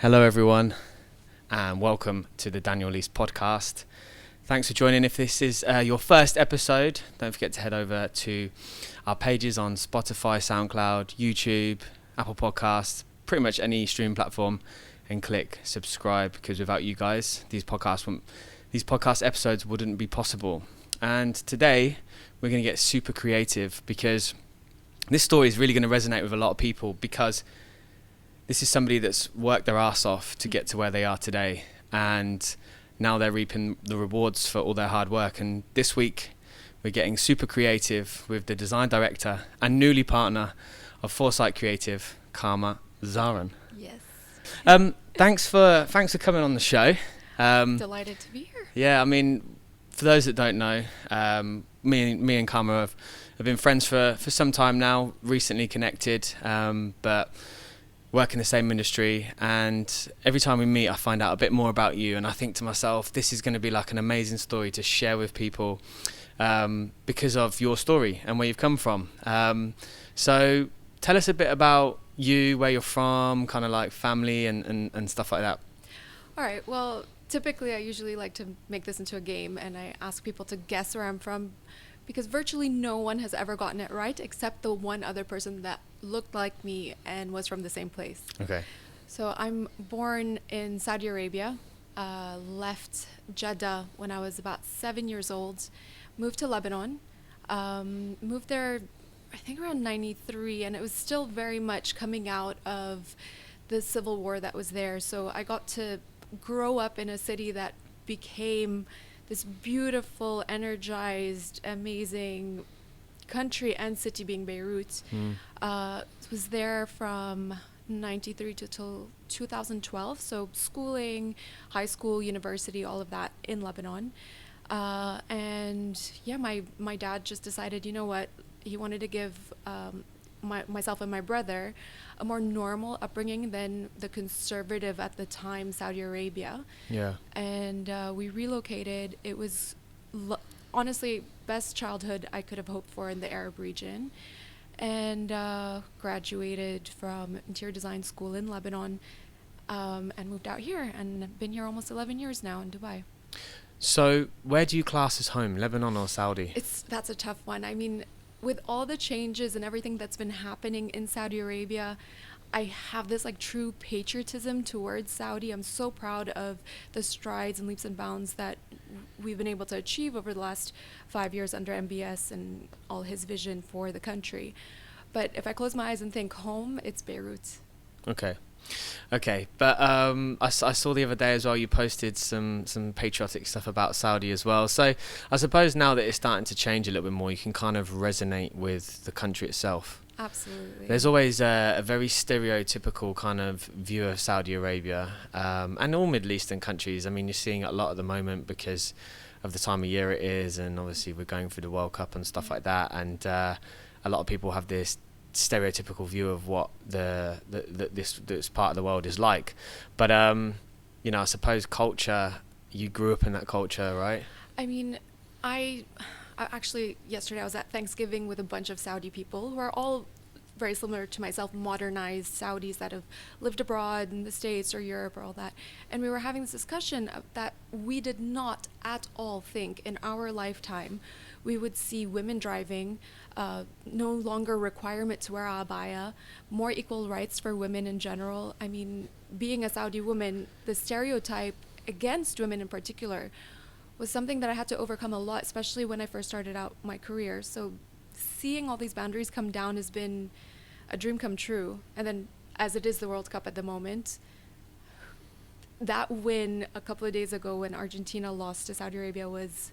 Hello everyone and welcome to the Daniel Lease podcast. Thanks for joining. If this is your first episode, don't forget to head over to our pages on Spotify, SoundCloud, YouTube, Apple Podcasts, pretty much any streaming platform, and click subscribe, because without you guys, these podcast episodes wouldn't be possible. And today we're going to get super creative, because this story is really going to resonate with a lot of people, because this is somebody that's worked their ass off to get to where they are today, and now they're reaping the rewards for all their hard work. And this week we're getting super creative with the design director and newly partner of Forsite Creative, Karma Zahran. Yes. Thanks for coming on the show. Delighted to be here. Yeah, I mean, for those that don't know, me and Karma have been friends for some time now, recently connected, but work in the same industry, and every time we meet I find out a bit more about you, and I think to myself, this is going to be like an amazing story to share with people, because of your story and where you've come from. So tell us a bit about you, where you're from, kind of like family and stuff like that. All right. Well, typically I usually like to make this into a game, and I ask people to guess where I'm from, because virtually no one has ever gotten it right except the one other person that looked like me and was from the same place. Okay. So I'm born in Saudi Arabia, left Jeddah when I was about 7 years old, moved to Lebanon, moved there I think around 93, and it was still very much coming out of the civil war that was there. So I got to grow up in a city that became this beautiful, energized, amazing country and city, being Beirut. Was there from 93 till 2012. So schooling, high school, university, all of that in Lebanon. And yeah, my dad just decided, you know what, he wanted to give myself and my brother a more normal upbringing than the conservative at the time Saudi Arabia. Yeah. And we relocated. It was honestly best childhood I could have hoped for in the Arab region, and graduated from interior design school in Lebanon, and moved out here, and been here almost 11 years now in Dubai. So where do you class as home, Lebanon or Saudi? That's a tough one. I mean, with all the changes and everything that's been happening in Saudi Arabia, I have this like true patriotism towards Saudi. I'm so proud of the strides and leaps and bounds that we've been able to achieve over the last 5 years under MBS and all his vision for the country. But if I close my eyes and think home, it's Beirut. Okay, but I saw the other day as well, you posted some patriotic stuff about Saudi as well. So I suppose now that it's starting to change a little bit more, you can kind of resonate with the country itself. Absolutely. There's always a very stereotypical kind of view of Saudi Arabia, and all Middle Eastern countries. I mean, you're seeing it a lot at the moment because of the time of year it is, and obviously we're going through the World Cup and stuff like that, and a lot of people have this stereotypical view of what this part of the world is like. But you know, I suppose culture, you grew up in that culture, right? I mean, I actually, yesterday I was at Thanksgiving with a bunch of Saudi people who are all very similar to myself, modernized Saudis that have lived abroad in the States or Europe or all that. And we were having this discussion that we did not at all think in our lifetime we would see women driving, no longer requirement to wear abaya, more equal rights for women in general. I mean, being a Saudi woman, the stereotype against women in particular was something that I had to overcome a lot, especially when I first started out my career. So seeing all these boundaries come down has been a dream come true. And then as it is the World Cup at the moment, that win a couple of days ago when Argentina lost to Saudi Arabia was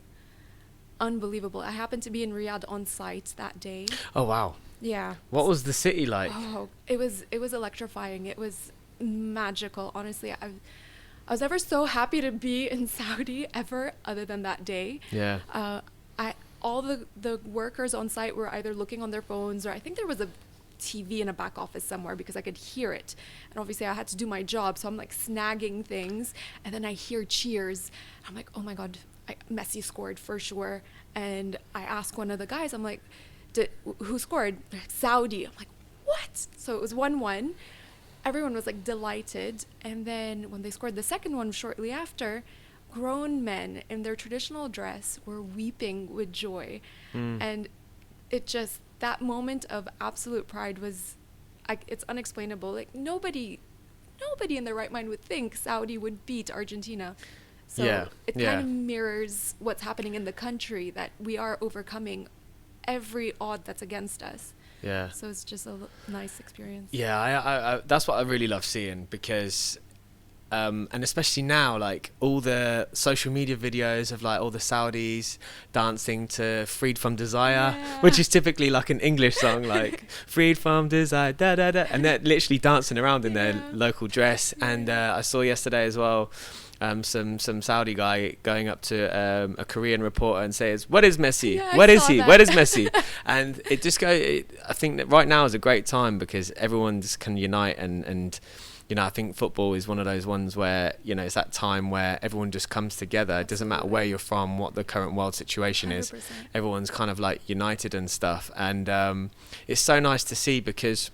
unbelievable. I happened to be in Riyadh on site that day. Oh wow. Yeah. What was the city like? Oh, it was electrifying. It was magical. Honestly, I was never so happy to be in Saudi ever, other than that day. Yeah. All the workers on site were either looking on their phones, or I think there was a TV in a back office somewhere because I could hear it. And obviously I had to do my job, so I'm like snagging things, and then I hear cheers. I'm like, oh my God, Messi scored for sure. And I ask one of the guys, I'm like, who scored? Saudi. I'm like, what? So it was 1-1. everyone was like delighted. And then when they scored the second one shortly after, grown men in their traditional dress were weeping with joy. And it just, that moment of absolute pride was, it's unexplainable. Like nobody in their right mind would think Saudi would beat Argentina. So it kind of mirrors what's happening in the country, that we are overcoming every odd that's against us. Yeah. So it's just a nice experience. Yeah, I that's what I really love seeing, because and especially now, like all the social media videos of like all the Saudis dancing to Freed from Desire, which is typically like an English song, like Freed from Desire, da da da, and they're literally dancing around in their local dress. And I saw yesterday as well some Saudi guy going up to a Korean reporter and says, "What is Messi? Where is he? Where is Messi?" And it just I think that right now is a great time because everyone just can unite, and you know, I think football is one of those ones where, you know, it's that time where everyone just comes together. It doesn't matter where you're from, what the current world situation 100%. is. Everyone's kind of like united and stuff. And it's so nice to see because,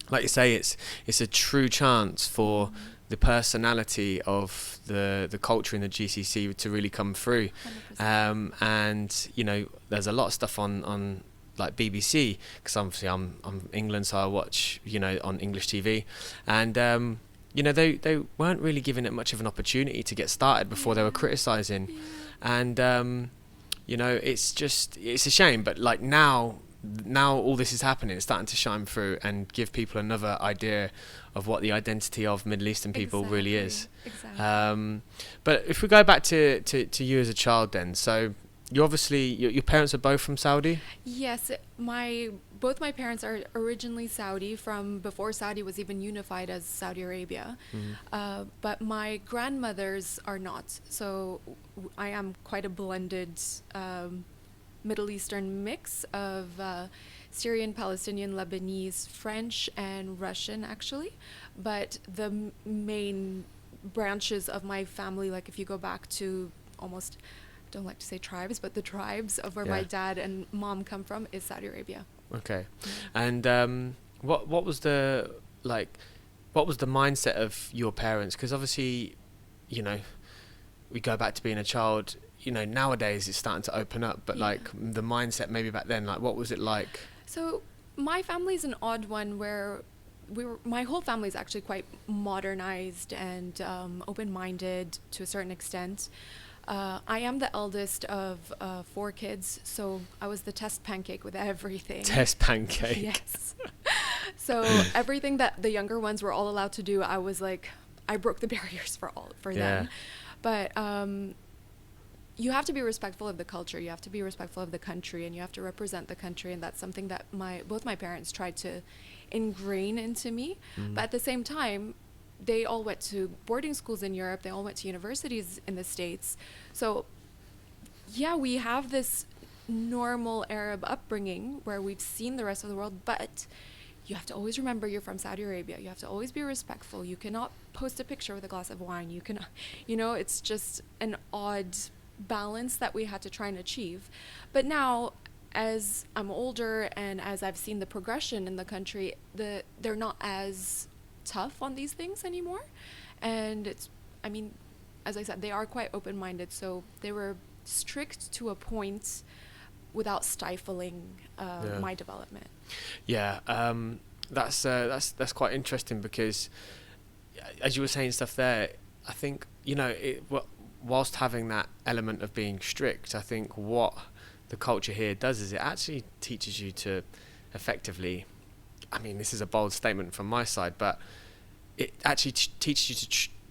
like you say, it's a true chance for the personality of the culture in the GCC to really come through. And, you know, there's a lot of stuff on like BBC, because obviously I'm England, so I watch, you know, on English TV, and you know, they weren't really giving it much of an opportunity to get started before they were criticising, and you know, it's a shame, but like now all this is happening, it's starting to shine through and give people another idea of what the identity of Middle Eastern people really is. But if we go back to you as a child then, so you obviously, your parents are both from Saudi? Yes, both my parents are originally Saudi, from before Saudi was even unified as Saudi Arabia. But my grandmothers are not. So I am quite a blended Middle Eastern mix of Syrian, Palestinian, Lebanese, French, and Russian, actually. But the main branches of my family, like if you go back to almost, don't like to say tribes, but the tribes of where my dad and mom come from is Saudi Arabia. Okay. And what was the mindset of your parents? Because obviously, you know, we go back to being a child, you know, nowadays it's starting to open up, but like the mindset maybe back then, like what was it like? So my family's an odd one where my whole family is actually quite modernized and open-minded to a certain extent. I am the eldest of 4 kids, so I was the test pancake with everything. Test pancake. Yes. So everything that the younger ones were all allowed to do, I was like, I broke the barriers for them. But you have to be respectful of the culture, you have to be respectful of the country, and you have to represent the country, and that's something that both my parents tried to ingrain into me. But at the same time, they all went to boarding schools in Europe, they all went to universities in the States. So yeah, we have this normal Arab upbringing where we've seen the rest of the world, but you have to always remember you're from Saudi Arabia. You have to always be respectful. You cannot post a picture with a glass of wine. You cannot, you know, it's just an odd balance that we had to try and achieve. But now, as I'm older and as I've seen the progression in the country, they're not as tough on these things anymore. And it's, I mean, as I said, they are quite open-minded, so they were strict to a point without stifling my development. That's quite interesting because, as you were saying stuff there, I think, you know, whilst having that element of being strict, I think what the culture here does is it actually teaches you to effectively, I mean, this is a bold statement from my side, but it actually teaches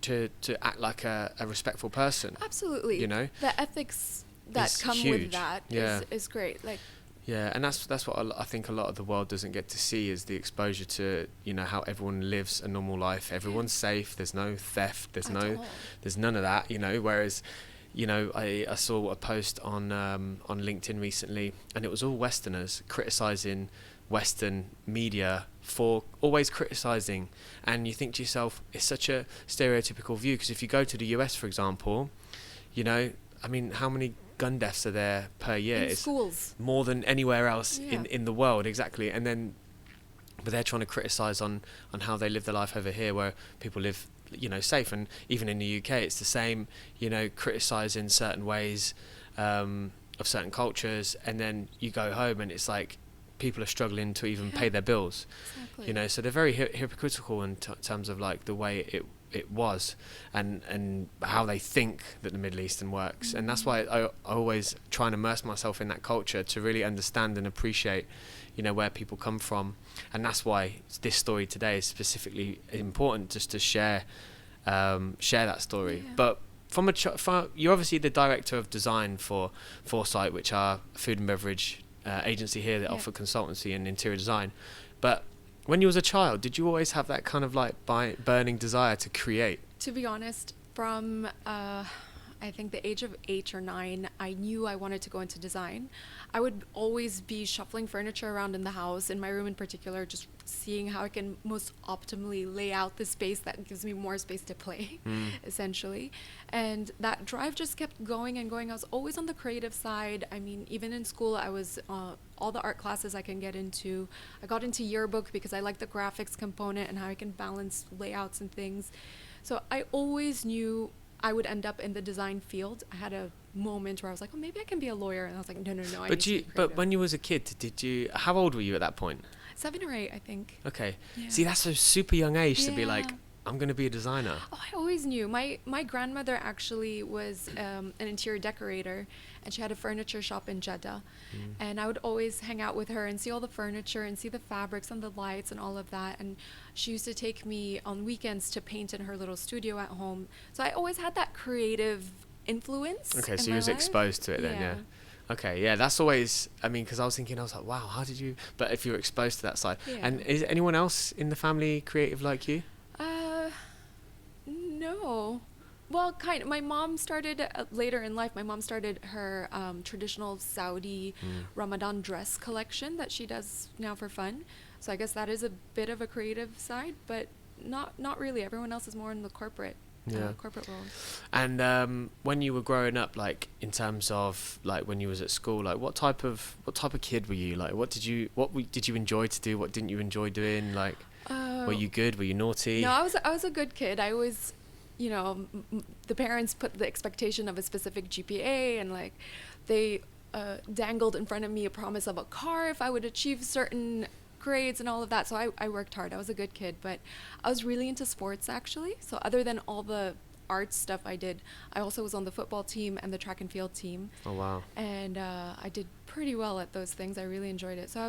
you to act like a respectful person. Absolutely. You know, the ethics that is come huge. with that is great. Like, yeah, and that's what I think a lot of the world doesn't get to see, is the exposure to, you know, how everyone lives a normal life. Everyone's safe. There's no theft. There's none of that. You know, whereas, you know, I saw a post on LinkedIn recently, and it was all Westerners criticising Western media for always criticising, and you think to yourself, it's such a stereotypical view, because if you go to the US, for example, you know, I mean, how many gun deaths are there per year? In schools. More than anywhere else in the world, exactly. And then but they're trying to criticize on how they live their life over here, where people live, you know, safe. And even in the UK, it's the same, you know, criticizing certain ways of certain cultures, and then you go home and it's like people are struggling to even pay their bills. Exactly. You know, so they're very hypocritical in terms of like the way it was, and how they think that the Middle Eastern works. And that's why I always try and immerse myself in that culture to really understand and appreciate, you know, where people come from. And that's why this story today is specifically important, just to share that story. But from you're obviously the director of design for Forsite, which are a food and beverage agency here that offer consultancy and interior design. But when you was a child, did you always have that kind of like burning desire to create? To be honest, from I think the age of 8 or 9, I knew I wanted to go into design. I would always be shuffling furniture around in the house, in my room in particular, just seeing how I can most optimally lay out the space that gives me more space to play, essentially. And that drive just kept going and going. I was always on the creative side. I mean, even in school, I was all the art classes I can get into. I got into yearbook because I like the graphics component and how I can balance layouts and things. So I always knew I would end up in the design field. I had a moment where I was like, oh, maybe I can be a lawyer. And I was like, no. But when you was a kid, how old were you at that point? 7 or 8, I think. Okay. Yeah. See, that's a super young age to be like, I'm going to be a designer. Oh, I always knew. My grandmother actually was an interior decorator, and she had a furniture shop in Jeddah. And I would always hang out with her and see all the furniture and see the fabrics and the lights and all of that. And she used to take me on weekends to paint in her little studio at home. So I always had that creative influence. Okay, so you was exposed to it then, yeah. Okay, yeah, that's always, I mean, because I was like, wow, how did you, but if you were exposed to that side. And is anyone else in the family creative like you? No. Well, kind of. My mom started later in life. My mom started her traditional Saudi Ramadan dress collection that she does now for fun. So I guess that is a bit of a creative side, but not really. Everyone else is more in the corporate world. And when you were growing up, like in terms of like when you was at school, like what type of kid were you? Like what did you enjoy to do? What didn't you enjoy doing? Like were you good? Were you naughty? No, I was a good kid. I always, you know, the parents put the expectation of a specific GPA, and like they dangled in front of me a promise of a car if I would achieve certain grades and all of that. So I worked hard. I was a good kid, but I was really into sports actually. So other than all the art stuff I did, I also was on the football team and the track and field team. Oh wow. And I did pretty well at those things. I really enjoyed it. So I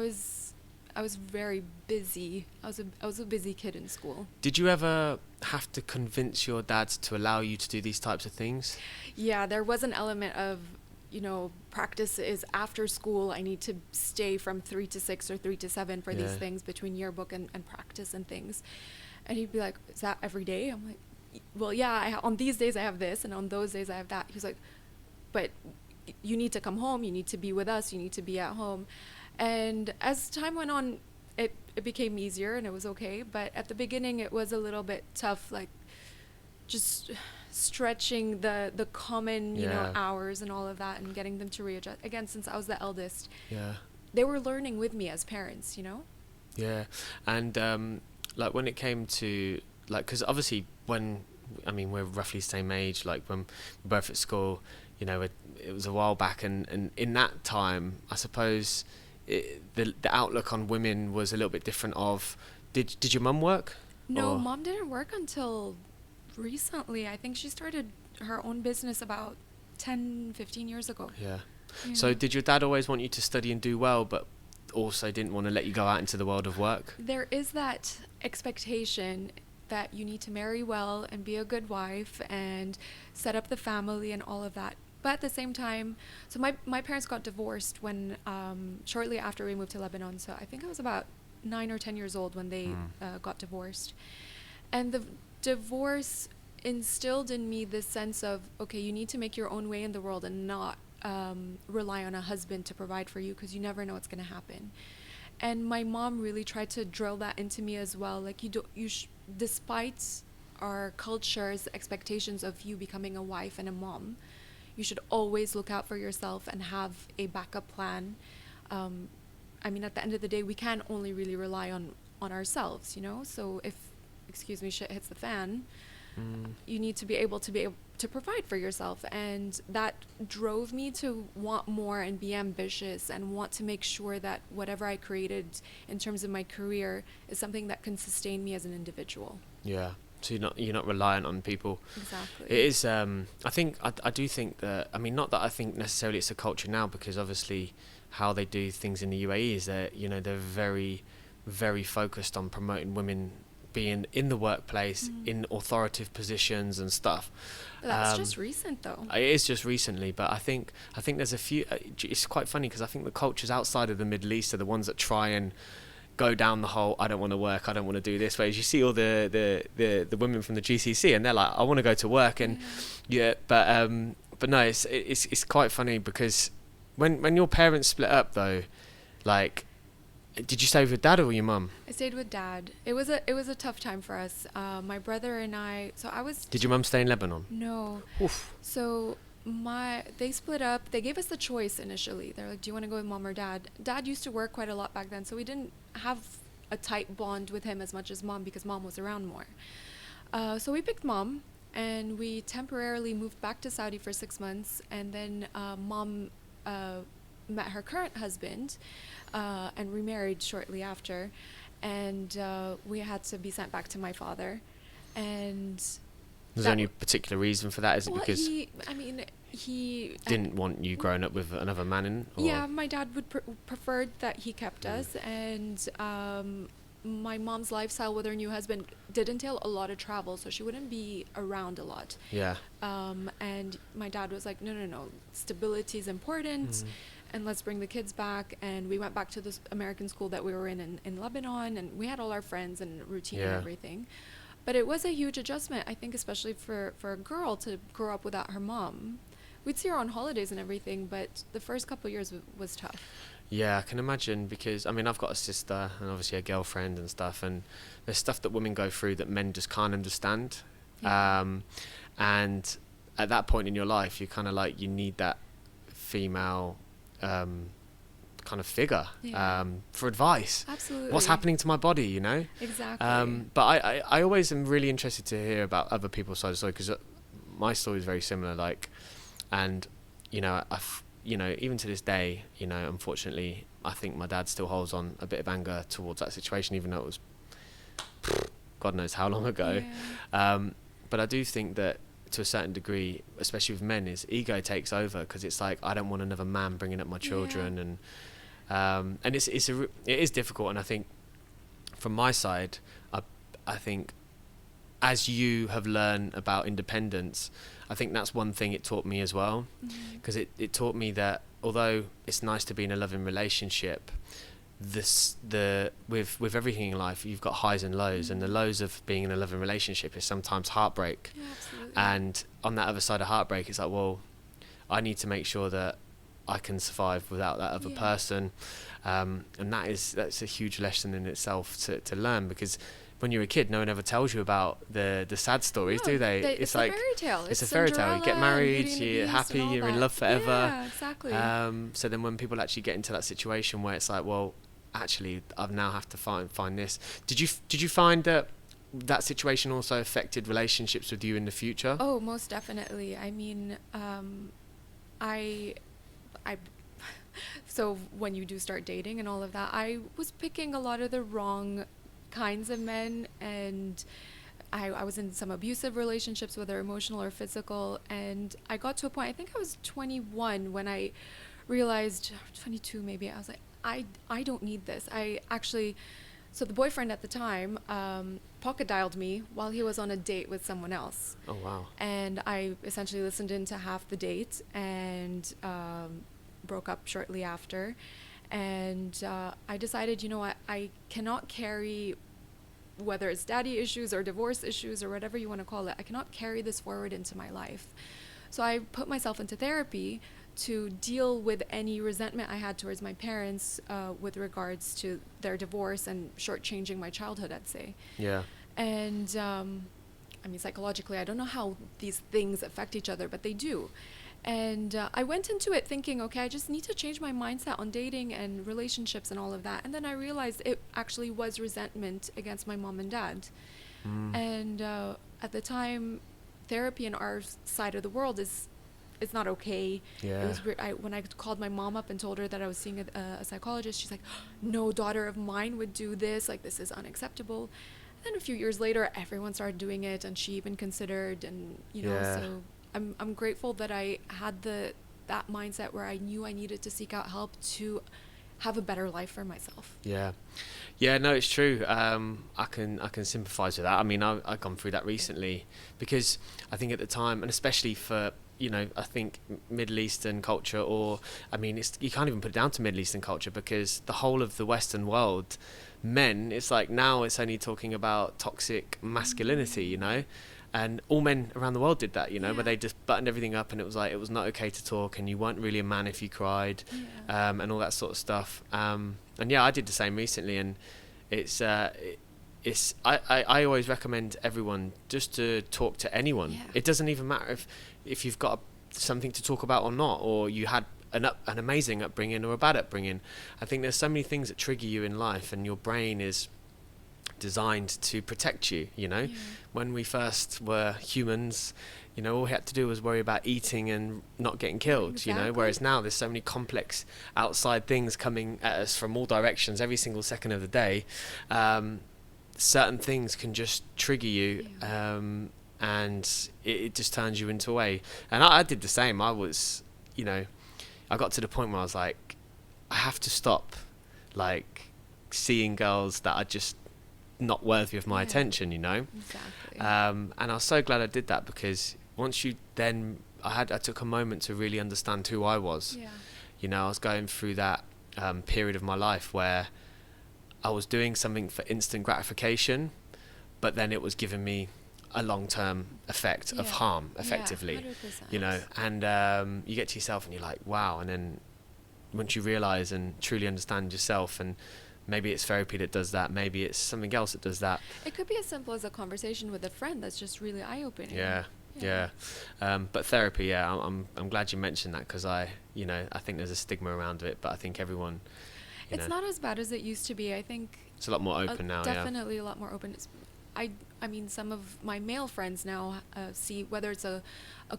was very busy. I was a busy kid in school. Did you ever have to convince your dad to allow you to do these types of things? Yeah, there was an element of, you know, practice is after school. I need to stay from 3 to 6 or 3 to 7 for these things between yearbook and practice and things. And he'd be like, is that every day? I'm like, well, yeah, on these days I have this, and on those days I have that. He was like, but you need to come home. You need to be with us. You need to be at home. And as time went on, it became easier and it was okay. But at the beginning, it was a little bit tough, like just stretching the common, you know, hours and all of that, and getting them to readjust. Again, since I was the eldest, they were learning with me as parents, you know? Yeah. And like when it came to, like, because obviously we're roughly the same age, like when we're both at school, you know, it was a while back, and in that time, I suppose the outlook on women was a little bit different. Did your mum work? No, Mom didn't work until recently. I think she started her own business about 10-15 years ago. Yeah. So did your dad always want you to study and do well, but also didn't want to let you go out into the world of work? There is that expectation that you need to marry well and be a good wife and set up the family and all of that. But at the same time, so my parents got divorced when shortly after we moved to Lebanon. So I think I was about 9 or 10 years old when they got divorced. And the divorce instilled in me this sense of, okay, you need to make your own way in the world and not rely on a husband to provide for you, because you never know what's going to happen. And my mom really tried to drill that into me as well. Like, despite our culture's expectations of you becoming a wife and a mom, you should always look out for yourself and have a backup plan. I mean, at the end of the day, we can only really rely on on ourselves, you know? So if, excuse me, shit hits the fan, you need to be able to provide for yourself. And that drove me to want more and be ambitious and want to make sure that whatever I created in terms of my career is something that can sustain me as an individual. Yeah. So you're not reliant on people. Exactly. It is. I do think that. I mean, not that I think necessarily it's a culture now, because obviously how they do things in the UAE is that they're very, very focused on promoting women being in the workplace in authoritative positions and stuff. But that's just recent, though. It is just recently, but I think there's a few. It's quite funny because I think the cultures outside of the Middle East are the ones that try and go down the whole I don't want to work, I don't want to do this. Whereas you see all the women from the GCC and they're like, I want to go to work, and but no, it's quite funny because when your parents split up though, like, did you stay with your dad or your mum? I stayed with Dad. It was a tough time for us. My brother and I. So I was. Did your mum stay in Lebanon? No. Oof. So they split up. They gave us the choice initially. They're like, do you want to go with Mom or Dad? Dad used to work quite a lot back then, so we didn't have a tight bond with him as much as Mom, because Mom was around more. So we picked Mom, and we temporarily moved back to Saudi for 6 months, and then Mom met her current husband and remarried shortly after, and we had to be sent back to my father. And was there any particular reason for that? Is it because he didn't want you growing up with another man in? Or? Yeah, my dad would preferred that he kept us, and my mom's lifestyle with her new husband did entail a lot of travel, so she wouldn't be around a lot. Yeah. And my dad was like, no, stability is important, and let's bring the kids back. And we went back to this American school that we were in Lebanon, and we had all our friends and routine and everything. But it was a huge adjustment, I think, especially for a girl to grow up without her mom. We'd see her on holidays and everything, but the first couple of years was tough. Yeah, I can imagine, because I mean, I've got a sister and obviously a girlfriend and stuff, and there's stuff that women go through that men just can't understand. Yeah. And at that point in your life, you kind of like, you need that female kind of figure for advice. Absolutely. What's happening to my body, you know? Exactly. But I always am really interested to hear about other people's side of the story, because my story is very similar. Like, and even to this day, unfortunately, I think my dad still holds on a bit of anger towards that situation, even though it was God knows how long ago. Yeah. But I do think that to a certain degree, especially with men, is ego takes over, because it's like, I don't want another man bringing up my children, and it is difficult. And I think from my side, I think as you have learned about independence, I think that's one thing it taught me as well, because it taught me that although it's nice to be in a loving relationship, with everything in life, you've got highs and lows, and the lows of being in a loving relationship is sometimes heartbreak. Yeah, absolutely. And on that other side of heartbreak, it's like, well, I need to make sure that I can survive without that other person, and that's a huge lesson in itself to learn, because when you're a kid, no one ever tells you about the sad stories, do they? It's like a fairy tale. It's a fairy tale. You get married, you're happy, you're in love forever. Yeah, exactly. So then when people actually get into that situation where it's like, well, actually, I now have to find this. Did you find that situation also affected relationships with you in the future? Oh, most definitely. I mean, I so when you do start dating and all of that, I was picking a lot of the wrong kinds of men, and I was in some abusive relationships, whether emotional or physical, and I got to a point, I think I was 21 when I realized, 22 maybe, I was like, I don't need this. So the boyfriend at the time pocket dialed me while he was on a date with someone else. Oh, wow. And I essentially listened into half the date and broke up shortly after. And I decided, you know what, I cannot carry, whether it's daddy issues or divorce issues or whatever you want to call it, I cannot carry this forward into my life. So I put myself into therapy to deal with any resentment I had towards my parents with regards to their divorce and shortchanging my childhood, I'd say. Yeah. And I mean, psychologically, I don't know how these things affect each other, but they do. And I went into it thinking, okay, I just need to change my mindset on dating and relationships and all of that. And then I realized it actually was resentment against my mom and dad. And at the time, therapy in our side of the world is it's not okay. Yeah. It was weird. When I called my mom up and told her that I was seeing a psychologist, she's like, no daughter of mine would do this. Like, this is unacceptable. And then a few years later, everyone started doing it, and she even considered, and so I'm grateful that I had that mindset where I knew I needed to seek out help to have a better life for myself. Yeah, no, it's true. I can sympathise with that. I mean, I've gone through that recently because I think at the time, and especially for, I think Middle Eastern culture, or, I mean, you can't even put it down to Middle Eastern culture, because the whole of the Western world, men, it's like now it's only talking about toxic masculinity, and all men around the world did that, where they just buttoned everything up, and it was like, it was not okay to talk, and you weren't really a man if you cried, and all that sort of stuff. And yeah, I did the same recently, and I always recommend everyone just to talk to anyone. Yeah. It doesn't even matter if you've got something to talk about or not, or you had an amazing upbringing or a bad upbringing. I think there's so many things that trigger you in life, and your brain is designed to protect you. When we first were humans, all we had to do was worry about eating and not getting killed. Exactly. Whereas now there's so many complex outside things coming at us from all directions every single second of the day. Certain things can just trigger you, and it just turns you into a way. And I did the same. I was, I got to the point where I was like, I have to stop seeing girls that are just not worthy of my attention, Exactly. And I was so glad I did that, because once I took a moment to really understand who I was. I was going through that period of my life where I was doing something for instant gratification, but then it was giving me a long-term effect of harm, effectively. 100%. And you get to yourself and you're like, wow. And then once you realize and truly understand yourself, and maybe it's therapy that does that, maybe it's something else that does that. It could be as simple as a conversation with a friend that's just really eye-opening. Yeah. But therapy, I'm glad you mentioned that, because I think there's a stigma around it, but I think everyone, it's not as bad as it used to be. I think it's a lot more open now. Definitely a lot more open. I mean, some of my male friends now see, whether it's a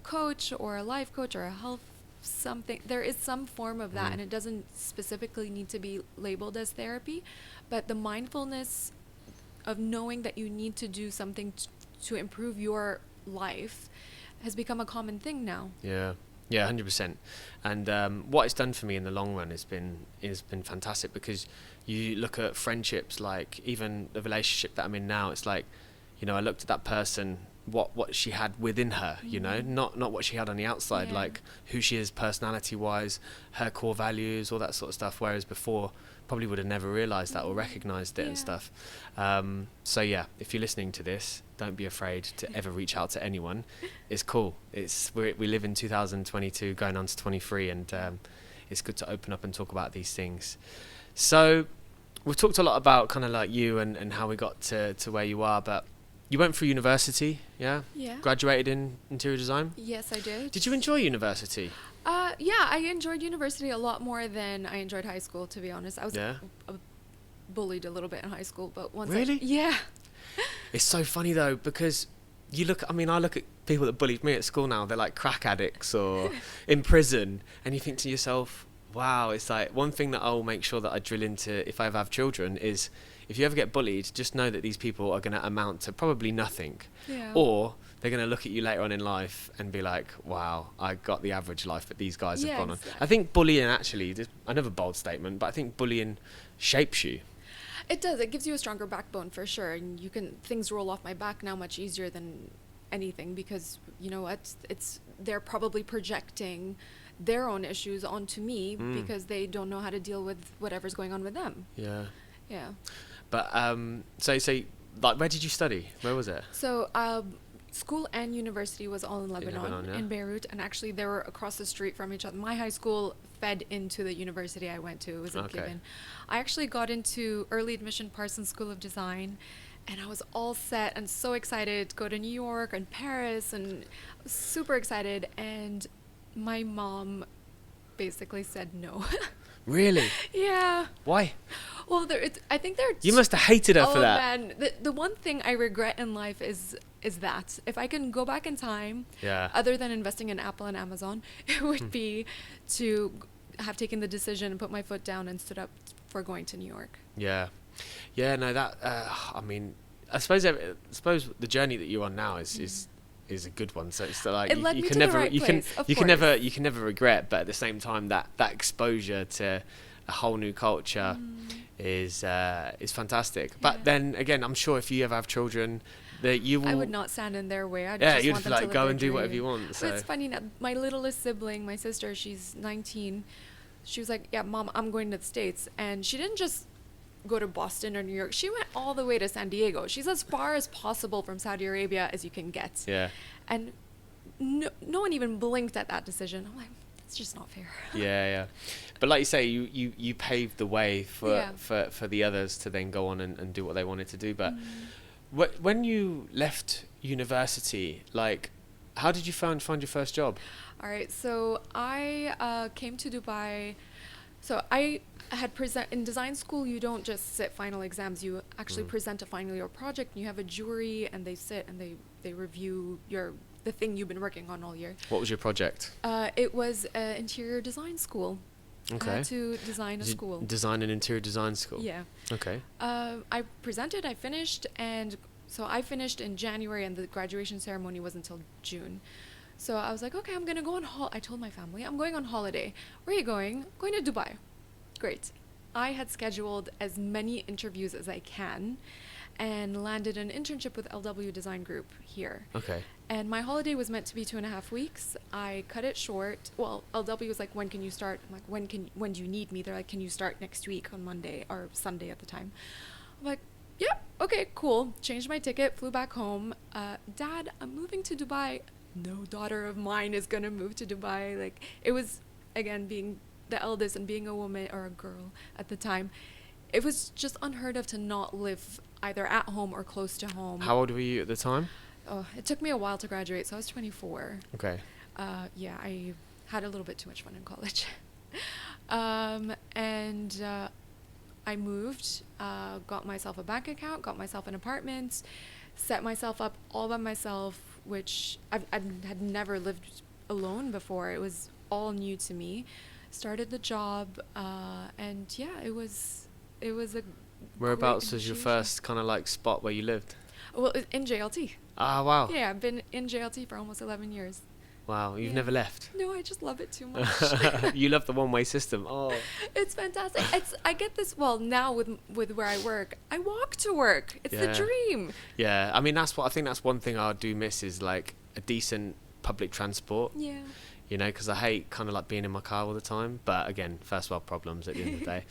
coach or a life coach or a health something, there is some form of that, and it doesn't specifically need to be labeled as therapy, but the mindfulness of knowing that you need to do something to improve your life has become a common thing now. Yeah, 100%. And what it's done for me in the long run has been fantastic, because you look at friendships, like even the relationship that I'm in now, it's like, I looked at that person, what she had within her, not what she had on the outside, like who she is personality wise, her core values, all that sort of stuff, whereas before probably would have never realized that or recognized it and stuff. So yeah, if you're listening to this, don't be afraid to ever reach out to anyone. It's cool. We live in 2022 going on to 23, and it's good to open up and talk about these things. So we've talked a lot about kind of like you and how we got to where you are, but you went through university, yeah? Yeah. Graduated in interior design? Yes, I did. Did you enjoy university? Yeah, I enjoyed university a lot more than I enjoyed high school, to be honest. I was bullied a little bit in high school, but once Really? Yeah. It's so funny though, because I look at people that bullied me at school now, they're like crack addicts or in prison, and you think to yourself, wow, it's like one thing that I'll make sure that I drill into if I ever have children is, if you ever get bullied, just know that these people are going to amount to probably nothing. Yeah. Or they're going to look at you later on in life and be like, wow, I got the average life that these guys have gone on. I think bullying, actually, another bold statement, but I think bullying shapes you. It does. It gives you a stronger backbone for sure. And things roll off my back now much easier than anything, because they're probably projecting their own issues onto me because they don't know how to deal with whatever's going on with them. Yeah. But so like, where did you study? Where was it? So school and university was all in Lebanon, in Beirut, and actually they were across the street from each other. My high school fed into the university I went to. It was a given. I actually got into early admission Parsons School of Design, and I was all set and so excited to go to New York and Paris, and super excited. And My mom basically said no. Really? Yeah. Why? Well, I think there. You must have hated her for that. Man, the one thing I regret in life is that if I can go back in time, Yeah. other than investing in Apple and Amazon, it would be to have taken the decision and put my foot down and stood up for going to New York. Yeah. Yeah. No, that. I mean, I suppose the journey that you're on now is a good one. So it's like It led you me can to the never right you can place, of you can course. never you can never regret, but at the same time that exposure to a whole new culture is fantastic. But Yeah. then again, I'm sure if you ever have children, that you will. I would not stand in their way. I'd Yeah, just you'd want them like to live go their and do whatever dream. you want. But So it's funny now. My littlest sibling, my sister, she's 19. She was like, "Yeah, Mom, I'm going to the States," and she didn't just go to Boston or New York. She went all the way to San Diego. She's as far as possible from Saudi Arabia as you can get. yeah. And no one even blinked at that decision. I'm like, that's just not fair. Yeah. But like you say, you paved the way for Yeah. for the others to then go on and do what they wanted to do. But when you left university, like, how did you find your first job? All right, so I came to Dubai. So I had in design school. You don't just sit final exams. You actually present a final year project. And you have a jury, and they sit and they review the thing you've been working on all year. What was your project? It was an interior design school. I Okay. had to design a school. Design an interior design school. Yeah. Okay. I presented, I finished, and so I finished in January, and the graduation ceremony was until June. So I was like, okay, I'm going to go on I told my family, I'm going on holiday. Where are you going? Going to Dubai. Great. I had scheduled as many interviews as I can and landed an internship with LW Design Group here. Okay. And my holiday was meant to be 2.5 weeks. I cut it short. Well, LW was like, when can you start? I'm like, when do you need me? They're like, can you start next week on Monday or Sunday at the time? I'm like, yep, okay, cool. Changed my ticket, flew back home. Dad, I'm moving to Dubai. No daughter of mine is gonna move to Dubai. Like, it was, again, being the eldest and being a woman or a girl at the time, it was just unheard of to not live either at home or close to home. How old were you at the time? Oh, it took me a while to graduate, so I was 24. Okay. Yeah, I had a little bit too much fun in college. I moved, got myself a bank account, got myself an apartment, set myself up all by myself, which I had never lived alone before. It was all new to me. Started the job, and yeah, it was a Whereabouts great was your initiation. first kind of like spot where you lived? Well, in JLT. Ah, wow. Yeah, I've been in JLT for almost 11 years. Wow, you've Yeah. never left. No, I just love it too much. You love the one-way system. Oh. It's fantastic. I get this, well, now with where I work, I walk to work. It's the Yeah. dream. Yeah, I mean I think that's one thing I do miss is like a decent public transport. Yeah. You know, because I hate kind of like being in my car all the time. But again, first world problems at the end of the day.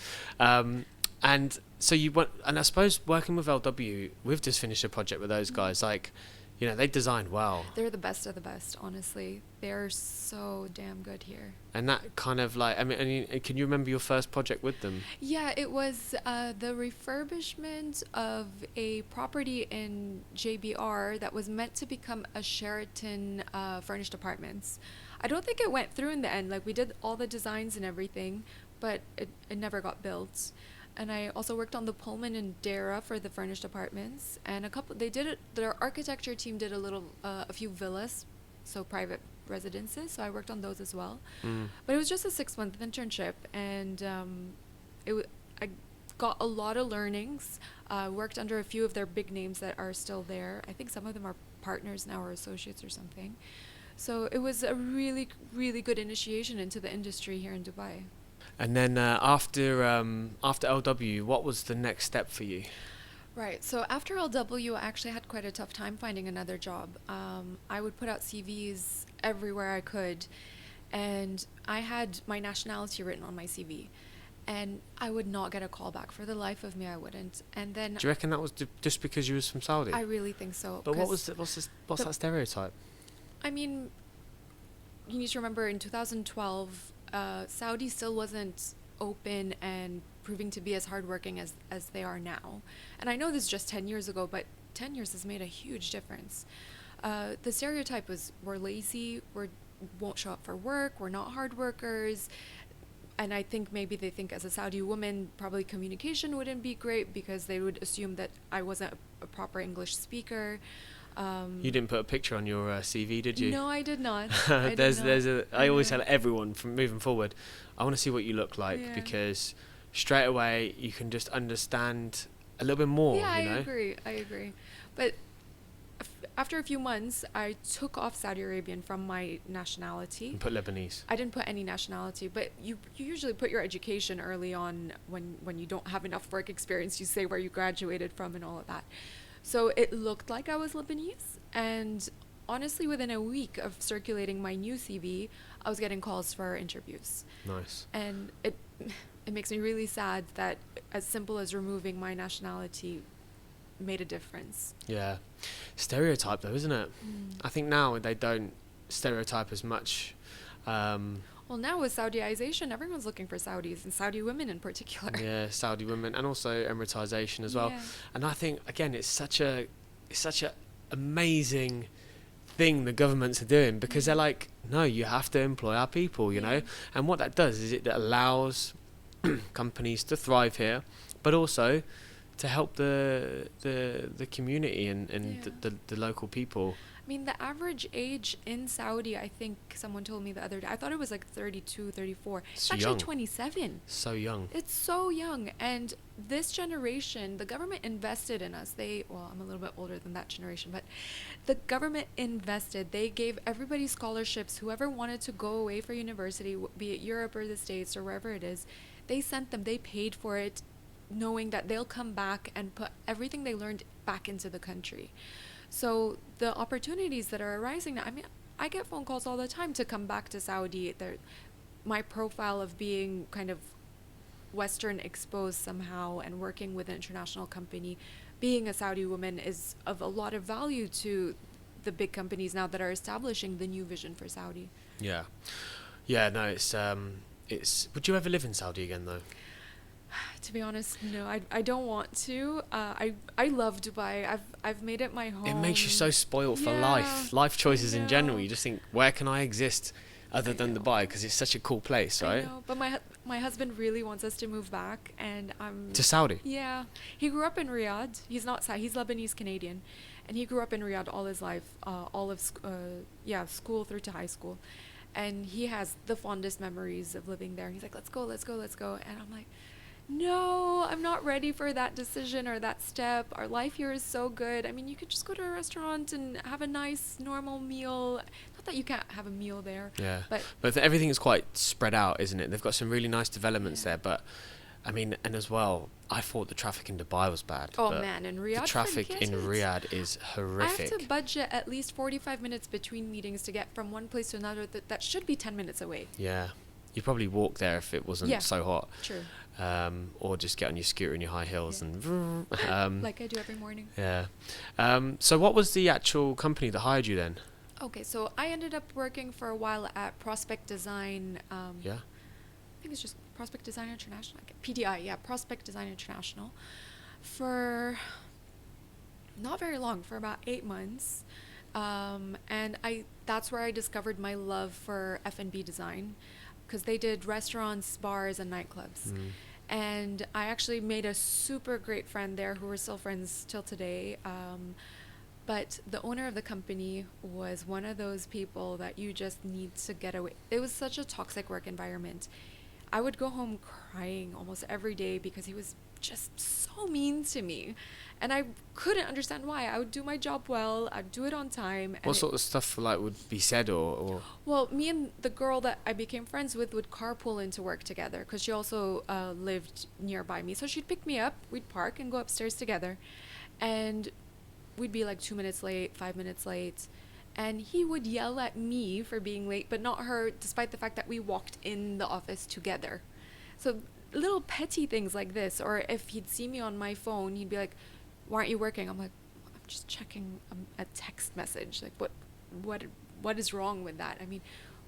And so you went, and I suppose working with LW, we've just finished a project with those guys. Like, you know, they designed well, They're the best of the best, honestly. They're so damn good here. and that kind of like, I mean, can you remember your first project with them? Yeah, it was the refurbishment of a property in JBR that was meant to become a Sheraton furnished apartments. I don't think it went through in the end. Like, we did all the designs and everything, but it never got built. And I also worked on the Pullman and Dara for the furnished apartments, and their architecture team did a few villas, so private residences. So I worked on those as well. But it was just a 6-month internship, and I got a lot of learnings. Worked under a few of their big names that are still there. I think some of them are partners now or associates or something. So it was a really, really good initiation into the industry here in Dubai. And then after LW, what was the next step for you? Right. So after LW, I actually had quite a tough time finding another job. I would put out CVs everywhere I could, and I had my nationality written on my CV, and I would not get a call back. For the life of me, I wouldn't. And then Do you reckon that was just because you was from Saudi? I really think so. But 'cause, what's that stereotype? I mean, you need to remember in 2012, Saudi still wasn't open and proving to be as hardworking as they are now. And I know this is just 10 years ago, but 10 years has made a huge difference. The stereotype was we're lazy, we're won't show up for work, we're not hard workers. And I think maybe they think as a Saudi woman, probably communication wouldn't be great because they would assume that I wasn't a proper English speaker. You didn't put a picture on your CV, did you? No, I did not. I always tell everyone from moving forward, I want to see what you look like, because straight away you can just understand a little bit more. Yeah, you know? I agree. But after a few months, I took off Saudi Arabian from my nationality. And put Lebanese. I didn't put any nationality, but you usually put your education early on when you don't have enough work experience. You say where you graduated from and all of that. So it looked like I was Lebanese, and honestly, within a week of circulating my new CV, I was getting calls for interviews. Nice. And it makes me really sad that as simple as removing my nationality made a difference. Yeah. Stereotype though, isn't it? I think now they don't stereotype as much. Well, now with Saudiization, everyone's looking for Saudis, and Saudi women in particular. Yeah, Saudi women, and also Emiratization as well. Yeah. And I think, again, it's such a amazing thing the governments are doing, because they're like, no, you have to employ our people, you know. And what that does is it allows companies to thrive here, but also to help the community and the local people. I mean, the average age in Saudi, I think someone told me the other day, I thought it was like 32, 34. It's actually young. 27. So young. It's so young. And this generation, the government invested in us. Well, I'm a little bit older than that generation, but the government invested. They gave everybody scholarships. Whoever wanted to go away for university, be it Europe or the States or wherever it is, they sent them. They paid for it, knowing that they'll come back and put everything they learned back into the country. So the opportunities that are arising now, I mean, I get phone calls all the time to come back to Saudi. My profile of being kind of Western exposed somehow and working with an international company, being a Saudi woman is of a lot of value to the big companies now that are establishing the new vision for Saudi. Yeah. Yeah, no, it's would you ever live in Saudi again though? To be honest, no, I don't want to. I love Dubai. I've made it my home. It makes you so spoiled for life choices in general. You just think, where can I exist other than Dubai? Because it's such a cool place, right? I know, but my husband really wants us to move back, and I'm to Saudi. Yeah, he grew up in Riyadh. He's Lebanese Canadian, and he grew up in Riyadh all his life, school through to high school, and he has the fondest memories of living there. He's like, let's go, and I'm like, no, I'm not ready for that decision or that step. Our life here is so good. I mean, you could just go to a restaurant and have a nice, normal meal. Not that you can't have a meal there. Yeah. But everything is quite spread out, isn't it? They've got some really nice developments there. But, I mean, and as well, I thought the traffic in Dubai was bad. Oh, man, in Riyadh, the traffic in Riyadh is horrific. I have to budget at least 45 minutes between meetings to get from one place to another that should be 10 minutes away. Yeah. You'd probably walk there if it wasn't so hot. True. Or just get on your scooter in your high heels and like I do every morning. Yeah. So what was the actual company that hired you then? Okay, so I ended up working for a while at Prospect Design. I think it's just Prospect Design International. PDI, Prospect Design International. For not very long, for about 8 months. And that's where I discovered my love for F&B design, because they did restaurants, bars, and nightclubs. And I actually made a super great friend there who we're still friends till today. But the owner of the company was one of those people that you just need to get away. It was such a toxic work environment. I would go home crying almost every day because he was just so mean to me. And I couldn't understand why. I would do my job well. I'd do it on time. What sort of stuff would be said or? Well, me and the girl that I became friends with would carpool into work together because she also lived nearby me. So she'd pick me up, we'd park and go upstairs together. And we'd be like 2 minutes late, 5 minutes late. And he would yell at me for being late, but not her, despite the fact that we walked in the office together. So little petty things like this. Or if he'd see me on my phone, he'd be like, why aren't you working? I'm like, I'm just checking a text message. Like, what is wrong with that? I mean,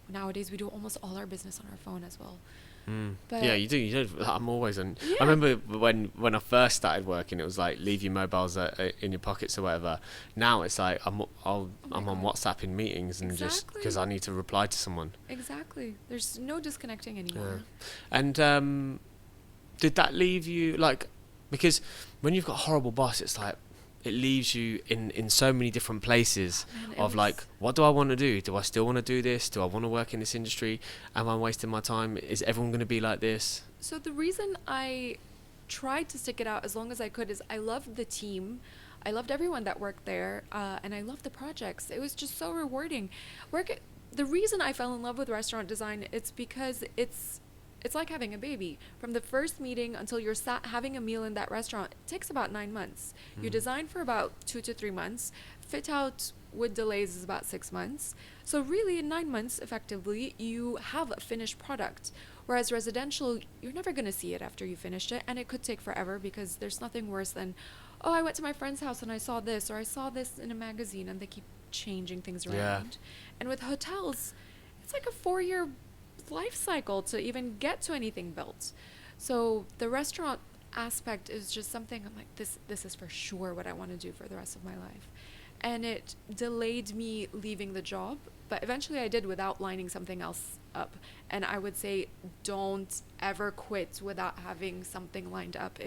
nowadays we do almost all our business on our phone as well. But Yeah, you do. You do. I'm always on. Yeah. I remember when I first started working, it was like leave your mobiles in your pockets or whatever. Now it's like I'm on God. WhatsApp in meetings and just Exactly. because I need to reply to someone. Exactly. There's no disconnecting anymore. And did that leave you like, because when you've got a horrible boss, it's like it leaves you in so many different places Man, it of like, was- what do I want to do? Do I still want to do this? Do I want to work in this industry? Am I wasting my time? Is everyone going to be like this? So the reason I tried to stick it out as long as I could is I loved the team. I loved everyone that worked there, and I loved the projects. It was just so rewarding. The reason I fell in love with restaurant design, it's because it's like having a baby. From the first meeting until you're sat having a meal in that restaurant, it takes about 9 months. You design for about 2 to 3 months. Fit out with delays is about 6 months. So really in 9 months, effectively, you have a finished product. Whereas residential, you're never going to see it after you finished it. And it could take forever because there's nothing worse than, oh, I went to my friend's house and I saw this, or I saw this in a magazine, and they keep changing things around. Yeah. And with hotels, it's like a 4-year life cycle to even get to anything built. So the restaurant aspect is just something I'm like, this is for sure what I want to do for the rest of my life. And it delayed me leaving the job, but eventually I did without lining something else up. And I would say don't ever quit without having something lined up.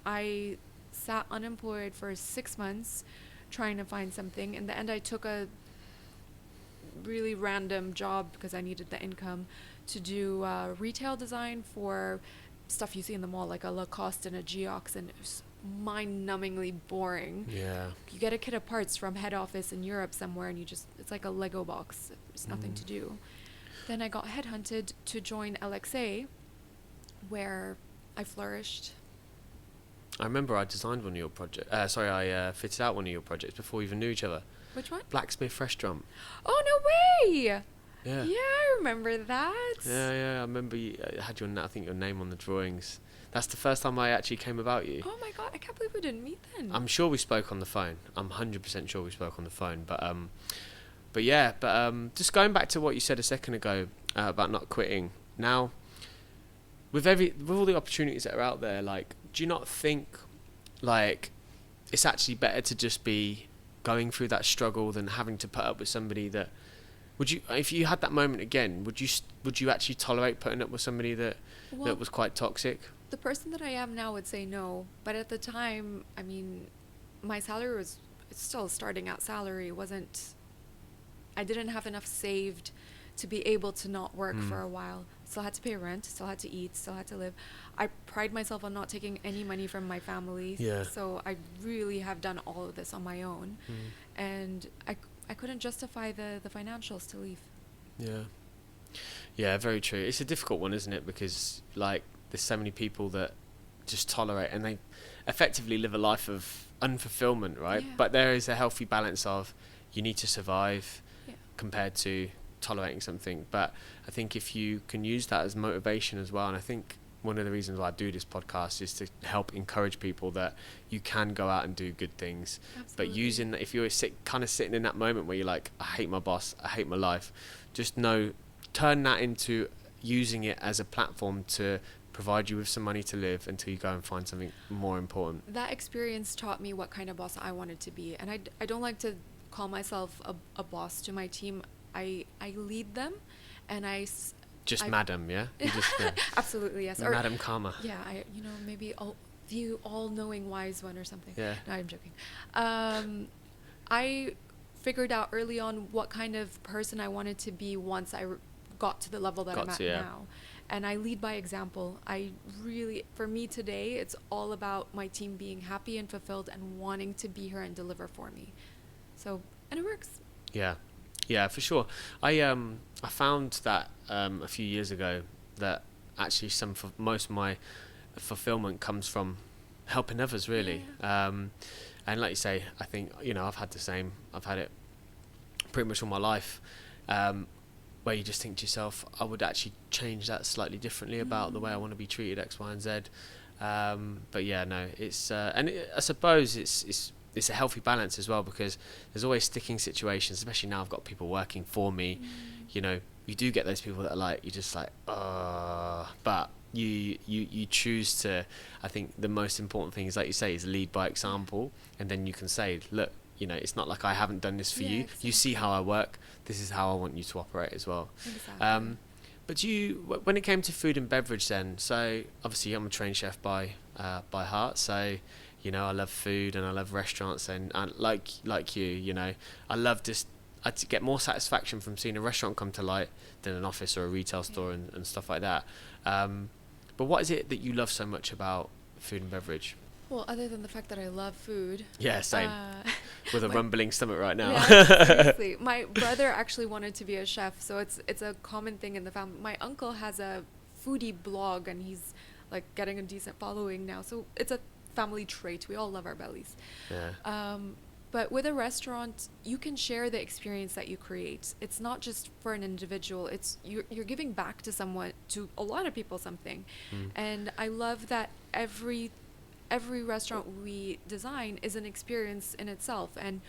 I sat unemployed for 6 months trying to find something. In the end, I took a really random job because I needed the income to do retail design for stuff you see in the mall, like a Lacoste and a Geox, and it was mind-numbingly boring. Yeah. You get a kit of parts from head office in Europe somewhere, and it's like a Lego box. There's nothing to do. Then I got headhunted to join LXA, where I flourished. I remember I designed one of your projects. I fitted out one of your projects before we even knew each other. Which one? Blacksmith restaurant. Oh, no way! Yeah. Yeah, I remember that. Yeah. I remember you had your name on the drawings. That's the first time I actually came about you. Oh my god, I can't believe we didn't meet then. I'm sure we spoke on the phone. I'm 100% sure we spoke on the phone. But just going back to what you said a second ago about not quitting. Now, with all the opportunities that are out there, like, do you not think like it's actually better to just be going through that struggle than having to put up with somebody that if you had that moment again, would you actually tolerate putting up with somebody that was quite toxic? The person that I am now would say no, but at the time, I mean, my salary it's still a starting out salary. I didn't have enough saved to be able to not work for a while. Still had to pay rent, still had to eat, still had to live. I pride myself on not taking any money from my family. Yeah. So I really have done all of this on my own. And I couldn't justify the financials to leave. Yeah, very true. It's a difficult one, isn't it? Because like there's so many people that just tolerate and they effectively live a life of unfulfillment, right? Yeah. But there is a healthy balance of you need to survive Yeah. compared to tolerating something. But I think if you can use that as motivation as well, and I think one of the reasons why I do this podcast is to help encourage people that you can go out and do good things. Absolutely. But if you're sitting in that moment where you're like, I hate my boss, I hate my life, just turn that into using it as a platform to provide you with some money to live until you go and find something more important. That experience taught me what kind of boss I wanted to be. And I don't like to call myself a boss to my team. I lead them, and Madam, yeah? You just, absolutely, yes. or Madam Karma. Yeah, maybe the all-knowing wise one or something. Yeah. No, I'm joking. I figured out early on what kind of person I wanted to be once I got to the level that I'm at now. And I lead by example. For me today, it's all about my team being happy and fulfilled and wanting to be here and deliver for me. So, and it works. Yeah, for sure. I found that a few years ago that actually most of my fulfillment comes from helping others, really. Yeah. And like you say, I think I've had the same. I've had it pretty much all my life, where you just think to yourself, I would actually change that slightly differently about the way I want to be treated, X, Y, and Z. But yeah, no, it's I suppose it's a healthy balance as well, because there's always sticking situations, especially now I've got people working for me, you do get those people that are like, you're just like, but you choose to. I think the most important thing is, like you say, is lead by example, and then you can say, look, it's not like I haven't done this for you. Exactly. You see how I work. This is how I want you to operate as well. Exactly. But when it came to food and beverage, then, so obviously I'm a trained chef by heart, so I love food and I love restaurants, and like you, I love I get more satisfaction from seeing a restaurant come to light than an office or a retail store and stuff like that. But what is it that you love so much about food and beverage? Well, other than the fact that I love food. Yeah, same. With a rumbling stomach right now. Yeah, seriously. My brother actually wanted to be a chef, so it's a common thing in the family. My uncle has a foodie blog, and he's like getting a decent following now. So it's a family trait. We all love our bellies. Yeah. But with a restaurant, you can share the experience that you create. It's not just for an individual. It's you're giving back to someone, to a lot of people, something. And I love that every restaurant we design is an experience in itself, and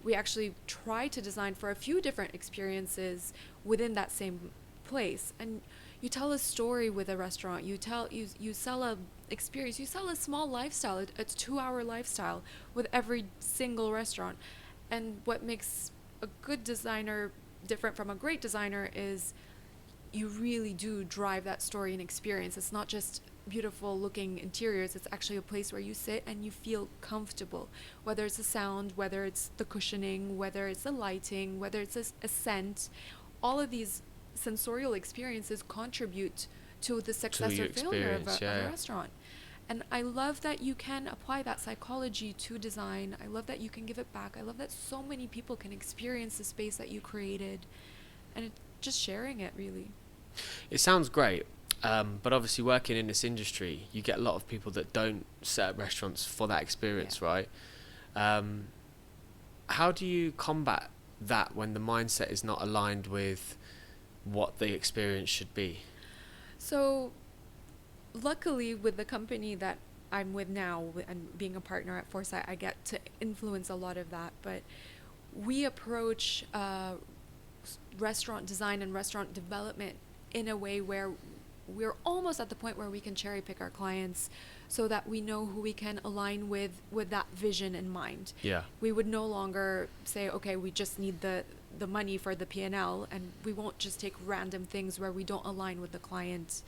we actually try to design for a few different experiences within that same place. And you tell a story with a restaurant. You sell a experience. You sell a small lifestyle. It's 2-hour lifestyle with every single restaurant. And what makes a good designer different from a great designer is you really do drive that story and experience. It's not just beautiful looking interiors. It's actually a place where you sit and you feel comfortable, whether it's the sound, whether it's the cushioning, whether it's the lighting, whether it's a scent. All of these sensorial experiences contribute to the success or failure of a restaurant. And I love that you can apply that psychology to design. I love that you can give it back. I love that so many people can experience the space that you created, and just sharing it, really. It sounds great. But obviously working in this industry, you get a lot of people that don't set up restaurants for that experience, right? How do you combat that when the mindset is not aligned with what the experience should be? So luckily with the company that I'm with now and being a partner at Forsite, I get to influence a lot of that. But we approach restaurant design and restaurant development in a way where we're almost at the point where we can cherry pick our clients so that we know who we can align with that vision in mind. Yeah. We would no longer say, okay, we just need the money for the P&L, and we won't just take random things where we don't align with the client's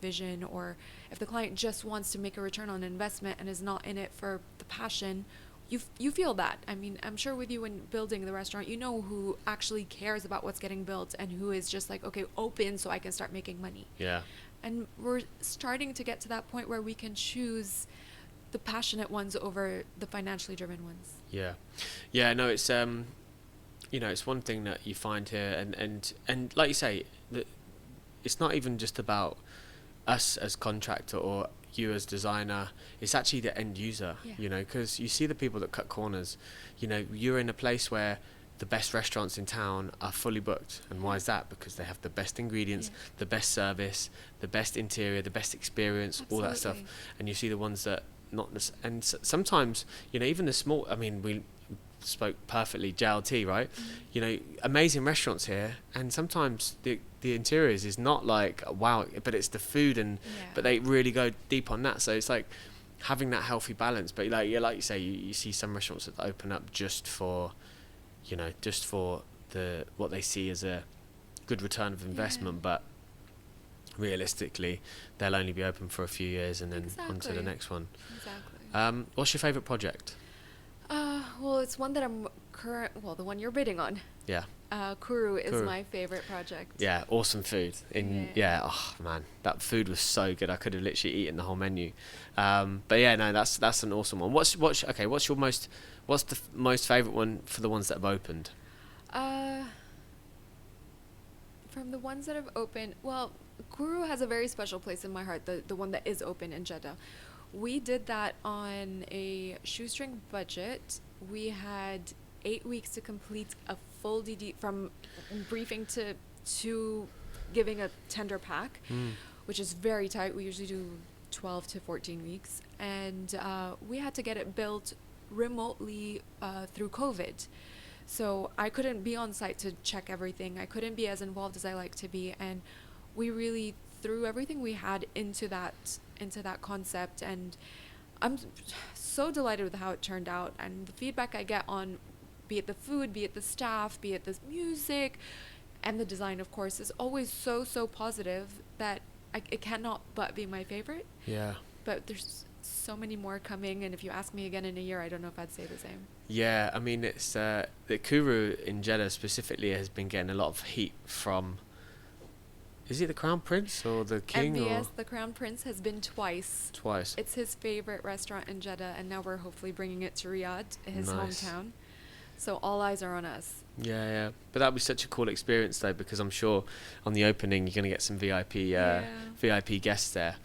vision, or if the client just wants to make a return on investment and is not in it for the passion. You feel that. I mean, I'm sure with you when building the restaurant, you know who actually cares about what's getting built and who is just like, okay, open so I can start making money. Yeah. And we're starting to get to that point where we can choose the passionate ones over the financially driven ones. Yeah. Yeah, no, it's it's one thing that you find here, and like you say, that it's not even just about us as contractor or you as designer. It's actually the end user. Yeah. Because you see the people that cut corners. You're in a place where the best restaurants in town are fully booked, and why is that? Because they have the best ingredients, the best service, the best interior, the best experience. Absolutely. All that stuff. And you see the ones that not, and sometimes even the small, I mean, we spoke perfectly, JLT, right? Amazing restaurants here, and sometimes the interiors is not like wow, but it's the food, and but they really go deep on that. So it's like having that healthy balance. But like you say, you see some restaurants that open up just for the what they see as a good return of investment, but realistically they'll only be open for a few years and then on to the next one. Exactly. What's your favorite project? Well, it's one that I'm the one you're bidding on. Yeah. Kuru is my favorite project. Yeah, awesome food. Oh man, that food was so good. I could have literally eaten the whole menu. But yeah, no, that's an awesome one. What's the most favorite one for the ones that have opened? From the ones that have opened, well, Kuru has a very special place in my heart. The one that is open in Jeddah. We did that on a shoestring budget. We had 8 weeks to complete a full DD from briefing to giving a tender pack, which is very tight. We usually do 12 to 14 weeks. And we had to get it built remotely through COVID. So I couldn't be on site to check everything. I couldn't be as involved as I like to be. And we really threw everything we had into that concept. And I'm so delighted with how it turned out. And the feedback I get on, be it the food, be it the staff, be it the music, and the design, of course, is always so, so positive that it cannot but be my favorite. Yeah. But there's so many more coming, and if you ask me again in a year, I don't know if I'd say the same. Yeah, I mean, it's the Kuru in Jeddah specifically has been getting a lot of heat from, is he the Crown Prince or the King? MBS, the Crown Prince, has been twice. Twice. It's his favorite restaurant in Jeddah, and now we're hopefully bringing it to Riyadh, his Nice. hometown. So all eyes are on us. Yeah. But that would be such a cool experience, though, because I'm sure on the opening you're going to get some VIP guests there.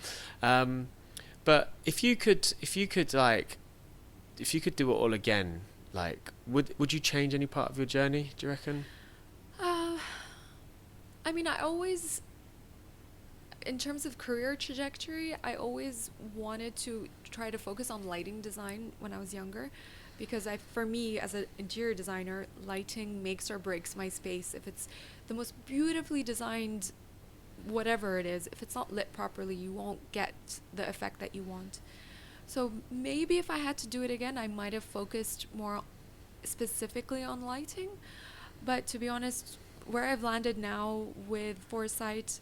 But if you could do it all again, like, would you change any part of your journey, do you reckon? I mean, I always, in terms of career trajectory, I always wanted to try to focus on lighting design when I was younger, because for me, as an interior designer, lighting makes or breaks my space. If it's the most beautifully designed, whatever it is, if it's not lit properly, you won't get the effect that you want. So maybe if I had to do it again, I might have focused more specifically on lighting. But to be honest, where I've landed now with Forsite,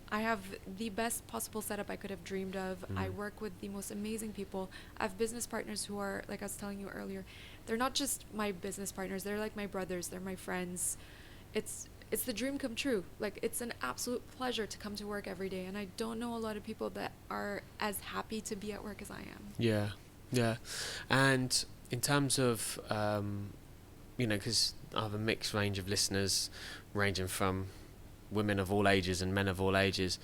I have the best possible setup I could have dreamed of. I work with the most amazing people. I have business partners who are, like I was telling you earlier, they're not just my business partners, they're like my brothers, they're my friends. It's the dream come true. Like, it's an absolute pleasure to come to work every day, and I don't know a lot of people that are as happy to be at work as I am. Yeah. And in terms of, because I have a mixed range of listeners, ranging from women of all ages and men of all ages.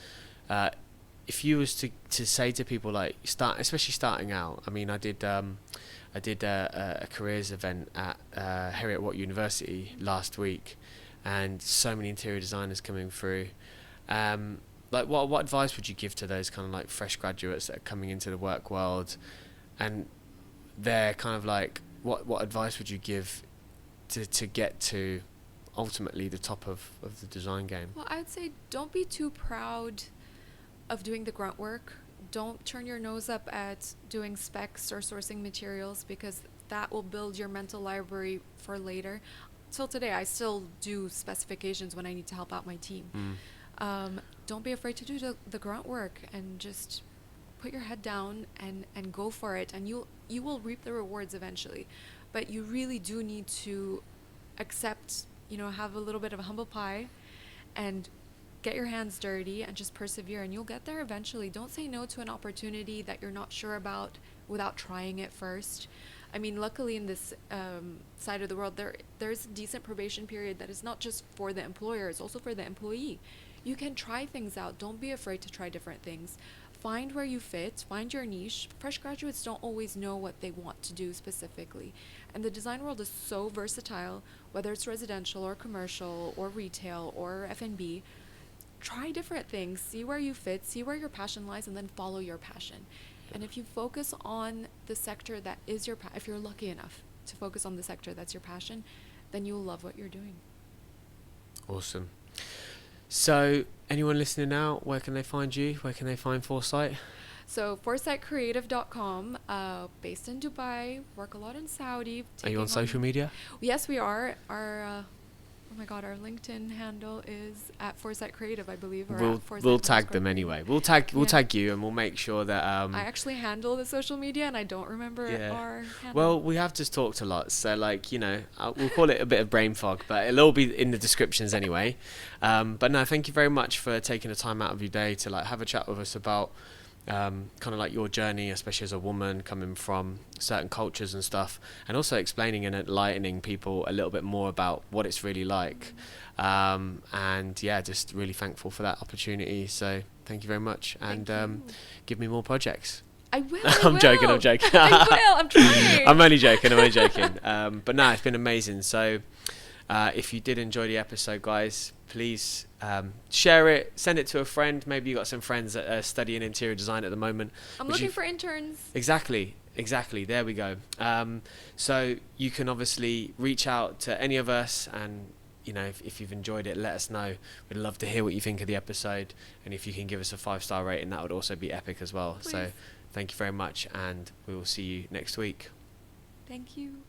If you was to say to people, like, especially starting out, I mean, I did a careers event at Heriot-Watt University last week, and so many interior designers coming through. Like, what advice would you give to those kind of like fresh graduates that are coming into the work world, and they're kind of like, what advice would you give to get to ultimately the top of the design game? Well, I'd say don't be too proud of doing the grunt work. Don't turn your nose up at doing specs or sourcing materials, because that will build your mental library for later. Till today, I still do specifications when I need to help out my team. Don't be afraid to do the grunt work, and just put your head down and go for it, and you will reap the rewards eventually. But you really do need to accept, have a little bit of a humble pie and get your hands dirty and just persevere, and you'll get there eventually. Don't say no to an opportunity that you're not sure about without trying it first. I mean, luckily in this side of the world, there's a decent probation period that is not just for the employer, it's also for the employee. You can try things out. Don't be afraid to try different things. Find where you fit, find your niche. Fresh graduates don't always know what they want to do specifically. And the design world is so versatile, whether it's residential or commercial or retail or F&B. Try different things, see where you fit, see where your passion lies, and then follow your passion. And if you focus on the sector that is your if you're lucky enough to focus on the sector that's your passion, then you'll love what you're doing. Awesome. So, anyone listening now, where can they find you? Where can they find Forsite? So, forsitecreative.com, based in Dubai, work a lot in Saudi. Are you on social media? Yes, we are. Our LinkedIn handle is at Forsite Creative, I believe. Or we'll tag them anyway. We'll tag you, and we'll make sure that. I actually handle the social media, and I don't remember our handle. Well, we have just talked a lot, so we'll call it a bit of brain fog, but it'll all be in the descriptions anyway. But no, thank you very much for taking the time out of your day to have a chat with us about kind of like your journey, especially as a woman coming from certain cultures and stuff, and also explaining and enlightening people a little bit more about what it's really like. And yeah, just really thankful for that opportunity. So thank you very much, and give me more projects. I will. I'm joking. I will. I'm trying. I'm only joking. But no, it's been amazing. So If you did enjoy the episode, guys, please share it, send it to a friend. Maybe you got some friends that are studying interior design at the moment. I'm looking for interns. Exactly. There we go. So you can obviously reach out to any of us, and if you've enjoyed it, let us know. We'd love to hear what you think of the episode, and if you can give us a 5-star rating, that would also be epic as well. Please. So thank you very much, and we will see you next week. Thank you.